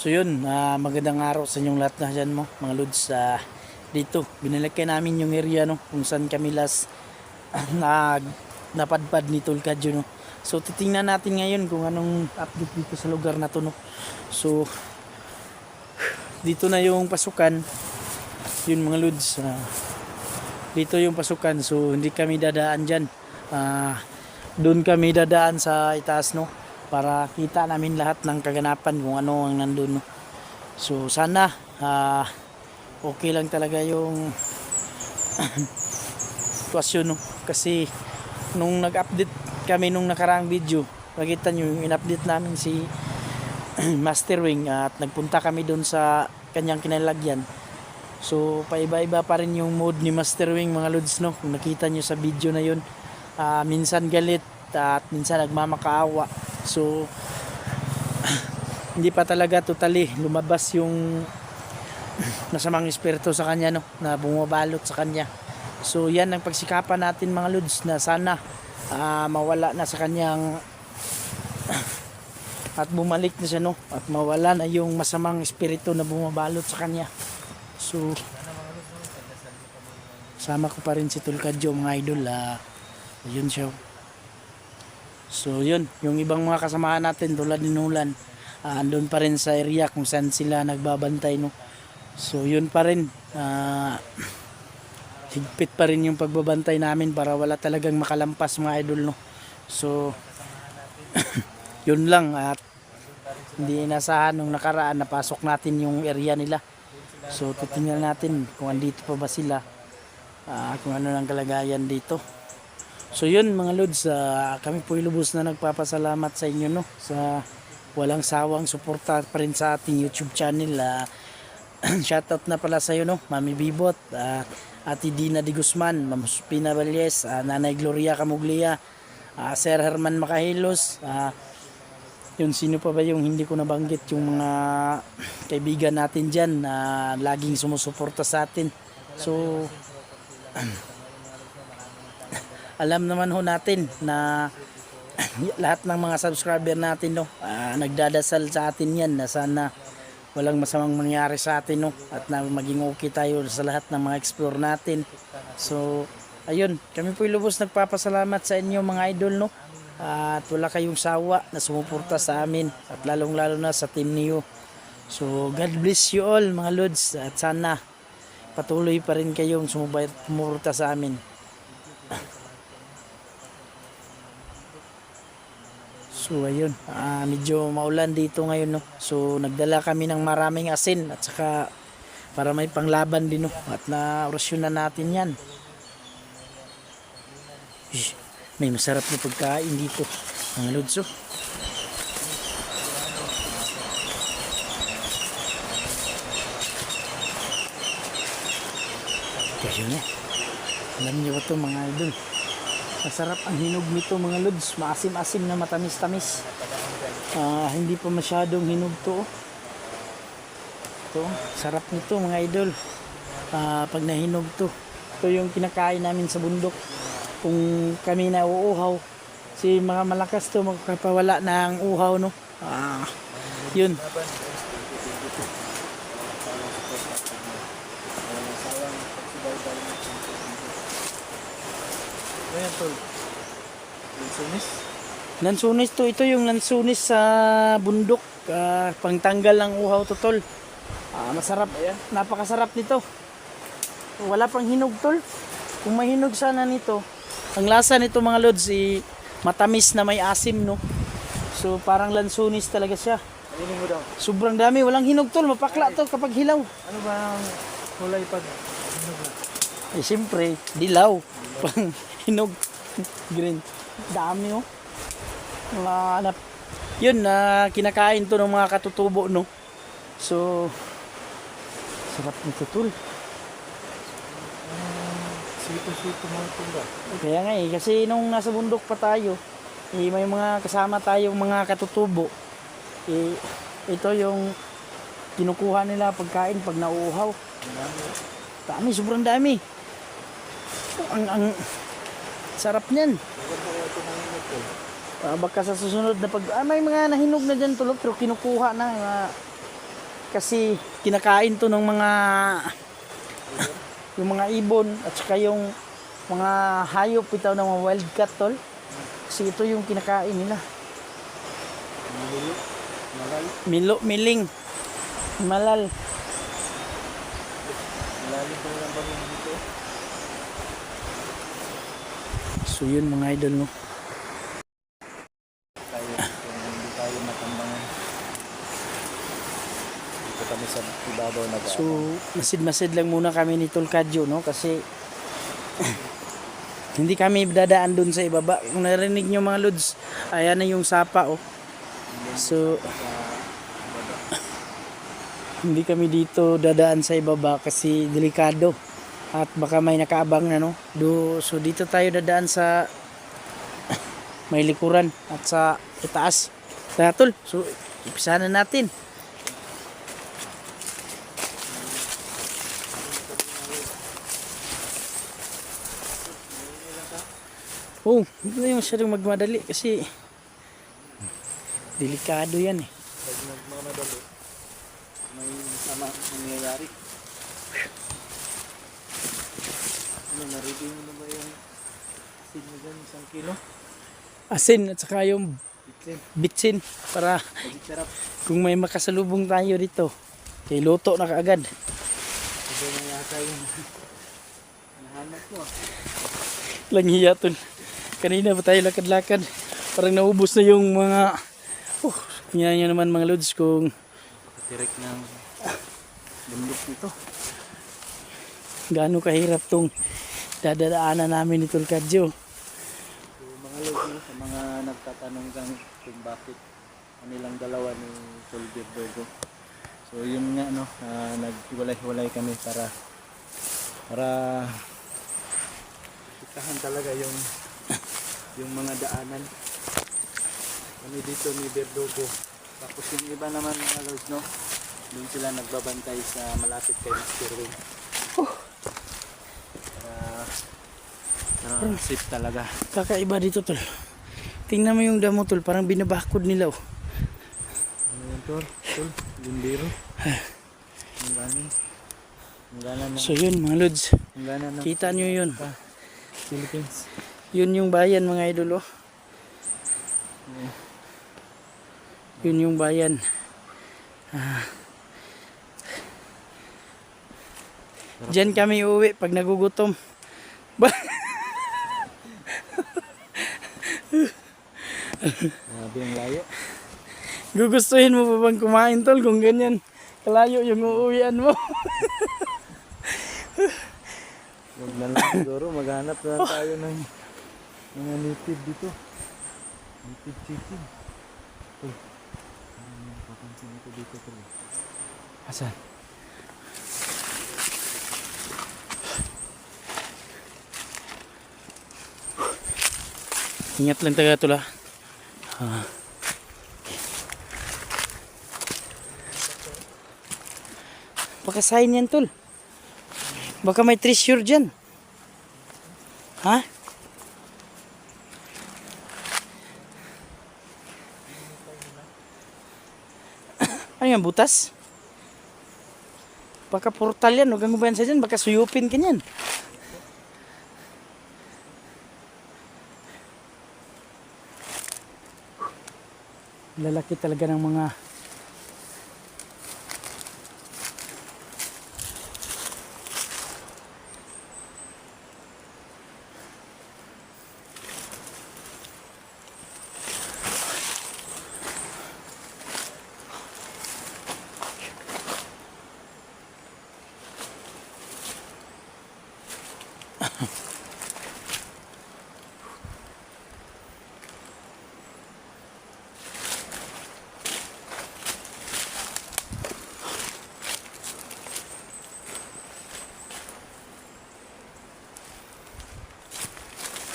So yun, magandang araw sa inyong lahat na dyan mo, mga lods. Dito, binalagay namin yung area no, kung saan kami last nag napadpad ni Tulkadjo no. So titingnan natin ngayon kung anong update dito sa lugar na to no. So dito na yung pasukan. Yun mga lods, dito yung pasukan. So hindi kami dadaan dyan. Doon kami dadaan sa itaas no, para kita namin lahat ng kaganapan kung ano ang nandun no. So sana okay lang talaga yung sitwasyon no, kasi nung nag-update kami nung nakaraang video, nakita nyo yung in-update namin si Master Wing at nagpunta kami doon sa kanyang kinalagyan. So paiba-iba pa rin yung mood ni Master Wing mga lods no, kung nakita nyo sa video na yun. Minsan galit at minsan nagmamakaawa. So hindi pa talaga totally lumabas yung masamang espiritu sa kanya no, na bumabalot sa kanya. So yan ang pagsikapan natin mga lods, na sana mawala na sa kanyang at bumalik na siya no, at mawala na yung masamang espiritu na bumabalot sa kanya. So sama ko pa rin si Tulkadjo mga idol. Yun siya. So yun, yung ibang mga kasamahan natin tulad ni Nolan, andun pa rin sa area kung saan sila nagbabantay no. So yun pa rin, higpit pa rin yung pagbabantay namin para wala talagang makalampas mga idol no. So yun lang, at hindi inasahan nung nakaraan napasok natin yung area nila. So titingnan natin kung andito pa ba sila, kung ano ang kalagayan dito. So yun mga lods, kami po lubos na nagpapasalamat sa inyo no, sa walang sawang suporta pa rin sa ating YouTube channel. Shoutout na pala sa iyo no, Mami Bibot, Ate Dina Di Guzman, Ma'am Supina Valles, Nanay Gloria Camuglia, Sir Herman Makahilos, yun, sino pa ba yung hindi ko nabanggit, yung mga kaibigan natin dyan na laging sumusuporta sa atin. So alam naman ho natin na lahat ng mga subscriber natin no, nagdadasal sa atin yan na sana walang masamang mangyari sa atin no, at na maging okay tayo sa lahat ng mga explore natin. So ayun, kami po lubos nagpapasalamat sa inyo mga idol no, at wala kayong sawa na sumuporta sa amin, at lalong lalo na sa team niyo. So God bless you all mga lods, at sana patuloy pa rin kayong sumuporta sa amin. So ayun, medyo maulan dito ngayon no. So nagdala kami ng maraming asin at saka para may panglaban din no, at na orasyon na natin yan. May masarap na pagkain dito mga lods. Kaya yun alam niyo ba ito mga idol, masarap ang hinog nito mga lods, maasim-asim na matamis-tamis. Hindi pa masyadong hinog to. Ito, sarap nito mga idol. Pag nahinog to, ito yung kinakain namin sa bundok kung kami na uuhaw. Si mga malakas to magpapawala ng uhaw no. Yun. Ayan tol, lansunis? Lansunis to, ito yung lansunis sa bundok, pangtanggal ng uhaw to tol. Masarap, napakasarap nito. Wala pang hinog tol. Kung may hinog sana nito, ang lasa nito mga lods, matamis na may asim no. So parang lansunis talaga siya. Ayun mo daw. Sobrang dami, walang hinog tol, mapakla to kapag hilaw. Ano ba ang kulay pag hinog na? Siyempre, dilaw. Pang hinog, green. Dami oh. Mga anak. Yun na kinakain to ng mga katutubo no. So sarap nito tol. Sito-sito mga tunda. Kaya nga kasi nung nasa bundok pa tayo, may mga kasama tayong mga katutubo. Ito yung kinukuha nila pagkain pag nauuhaw. Dami, sobrang dami. Ang sarap niyan. Baka sa susunod na pag may mga nahinog na dyan tulog, pero kinukuha na kasi kinakain to ng mga yung mga ibon at saka yung mga hayop bitaw ng mga wild cat tol. Kasi ito yung kinakain nila. Malilo. Malal. Miling, malal. Malalim pa lang ba dito? So yun mga idol no. Tayo, kung hindi tayo matambangan. Dito kami sa ibabaw na So masid-masid lang muna kami ni Tol Kadyo no kasi hindi kami dadaan dun sa ibaba. Kung narinig nyo mga lods, ayan na yung sapa oh. So hindi kami dito dadaan sa ibaba kasi delikado at baka may nakaabang na no. So dito tayo dadaan sa may likuran at sa itaas. Kaya tol, so umpisahan na natin. Oh, hindi na yung masyadong magmadali kasi delikado yan eh. pag nagmamadali, may sama nangyayari. Ano, na-ready mo na ba yung asin mo dyan, 1 kilo? Asin at saka yung Bitsin, bitsin para maging sarap. kung may makasalubong tayo dito, kay luto na kaagad. Ito na yata yung nahanap mo. Lang hiya tol. Kanina pa tayo lakad-lakad. Parang naubos na yung mga yan nyo naman mga lods kung Direct ng bundok nito. gaano kahirap tong dadaanan namin ni Tol Kadyo. So, mga logo, sa mga nagtatanong kung bakit kanilang dalawa ni Soldier Virgo. So yun nga no, naghiwalay-hiwalay kami para itahan talaga yung mga daanan. Kami dito ni Verdugo. Tapos yung iba naman mga lods no, doon sila nagbabantay sa malapit kay Mr. Wing. Para safe talaga. Kakaiba dito tol. Tingnan mo yung damo tol, parang binabakod nila oh. Ano yun tol? Tol? Lindero? Ang gana. Ang gana na. So yun mga lods, Ang gana na. kita nyo yun. Philippines. Yun yung bayan mga idol oh. Yun yung bayan. Diyan kami uuwi pag nagugutom. Grabe ang layo. Gugustuhin mo pa bang kumain tol kung ganyan kalayo yung uuwian mo? Huwag na lang siguro. Maghanap na tayo ng mga native dito. Native chicken. Uy. Papansin ko dito tuloy. Asan? Ingat lang taga tol ah. Baka sign yan tol. Baka may treasure dyan. Ha? Ano yan, butas? Baka portal yan, huwag kang gubayan sa dyan, baka suyupin ka yan. Lalaki talaga ng mga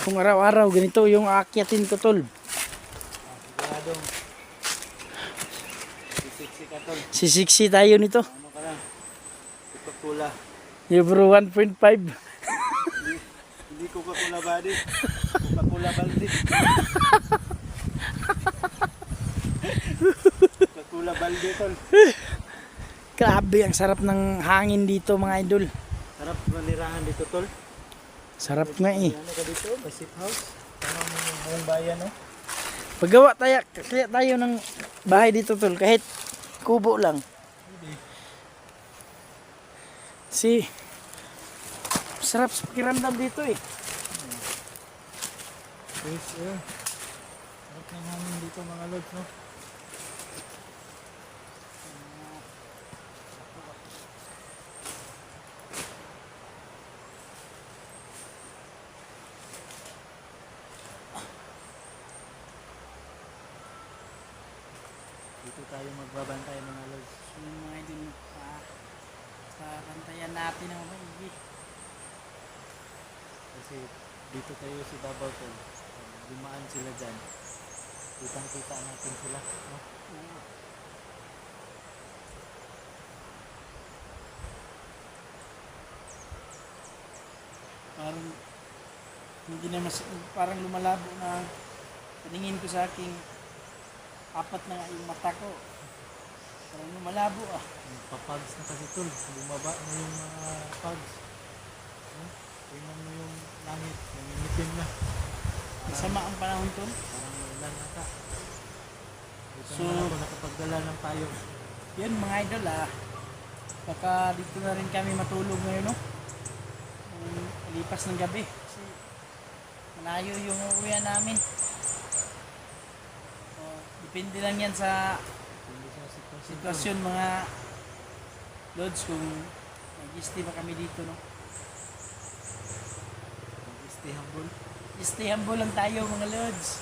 kung araw-araw ganito yung aakyatin ko tol. Siguradong. Sisiksi ka tol. Sisiksi tayo nito. Ano ka na? Coca-Cola. Euro 1.5. Hindi Coca-Cola body. Coca-Cola balde. Coca-Cola balde tol. Grabe, ang sarap ng hangin dito mga idol. Sarap manirahan dito, tol. Sarap nga eh. Ano ka dito? Basic house. Tama mo yung buong bayan, no? Paggawa tayo, kaya tayo ng bahay dito tol, kahit kubo lang. Sarap sa pakiramdam dito eh. Yes, yeah. Sarap ng hangin dito, mga lods, no? Dito tayo magbabantay, mga lods. Yung mga idol, sa pantayan natin ang maigi. Kasi dito tayo si Babaw, tol. Dumaan sila dyan. Kitang-kita natin sila, no? Parang hindi na parang lumalabo na paningin ko sa aking apat na nga yung mata ko. Parang lumalabo ah. Papags na kasi, tol. Bumaba na yung mga pags. No? Tingnan mo yung langit. Nangingitim na. Masama ang panahon tol. Parang ulan nata. Dito So- na ako nakapagdala ng payo. Yun mga idol baka dito na rin kami matulog ngayon no. Lipas ng gabi. Kasi malayo yung uuwian namin. Depende lang yan sa Hindi sa sitwasyon. sitwasyon mga lods kung mag-stay ba kami dito no. Mag-stay humble. Stay humble lang tayo mga lods.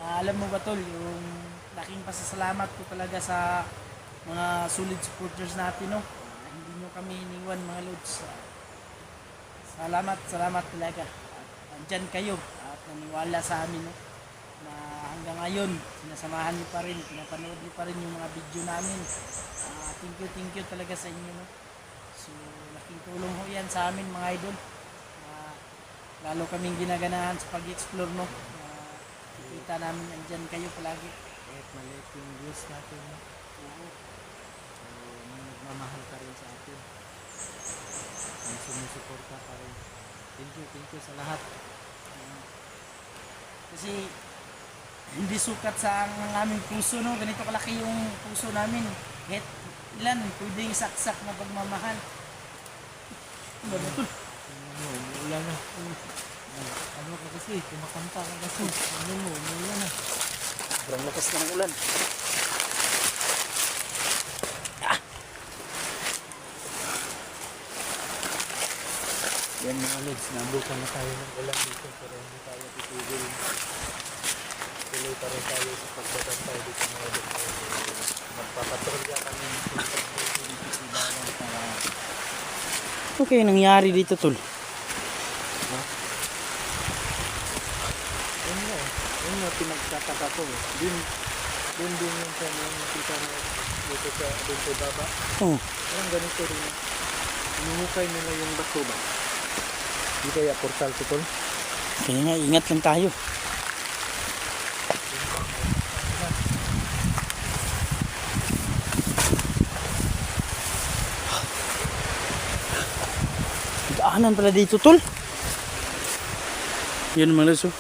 Alam mo ba tol, yung laking pasasalamat ko talaga sa mga solid supporters natin no. Hindi nyo kami iniwan mga lods. Salamat talaga. At andyan kayo at naniwala sa amin no. Na hanggang ngayon sinasamahan niyo pa rin, pinapanood niyo pa rin yung mga video namin. Thank you talaga sa inyo no. So laking tulong ho yan sa amin mga idol. Lalo kaming ginaganahan sa pag-explore no. Kita namin andyan kayo palagi. Kahit maliit yung views natin. No? Oo. So, may nagmamahal ka rin sa atin. May sumusuporta ka rin. Thank you sa lahat. Kasi hindi sukat sa ang aming puso no. Ganito kalaki yung puso namin. Kahit ilan pwedeng saksak na pagmamahal. Ano ba ito? Tingnan mo, umuulan na. Ano ka kasi, kumakanta ka kasi. Ano mo, umuulan na. Sobrang lakas ng ulan. Yan mga lods, nabukan na tayo ng ulan dito pero hindi tayo titigil. Tuloy pa rin tayo sa pagbabantay dito mga lods. Magpapatrolya kami dito sa Bawang para Ano kaya nangyari dito tol? yun nga pinagtataka ko eh. Din yung sa mga nakita mo dito sa baba. Oh, Parang ganito rin. Inuhukay nila yung bato ba? Di kaya portal ko tol? kaya nga ingat lang tayo. Daanan pala dito tol. Yun mga lods, oh.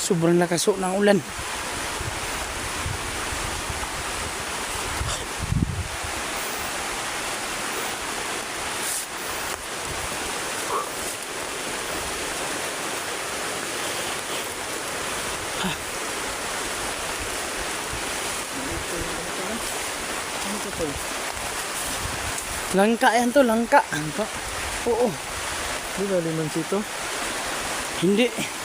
Sobrang lakas ng ulan. Ano ko tol? Langka yan to, langka. Angka? Oo. Di ba liman sito? Hindi.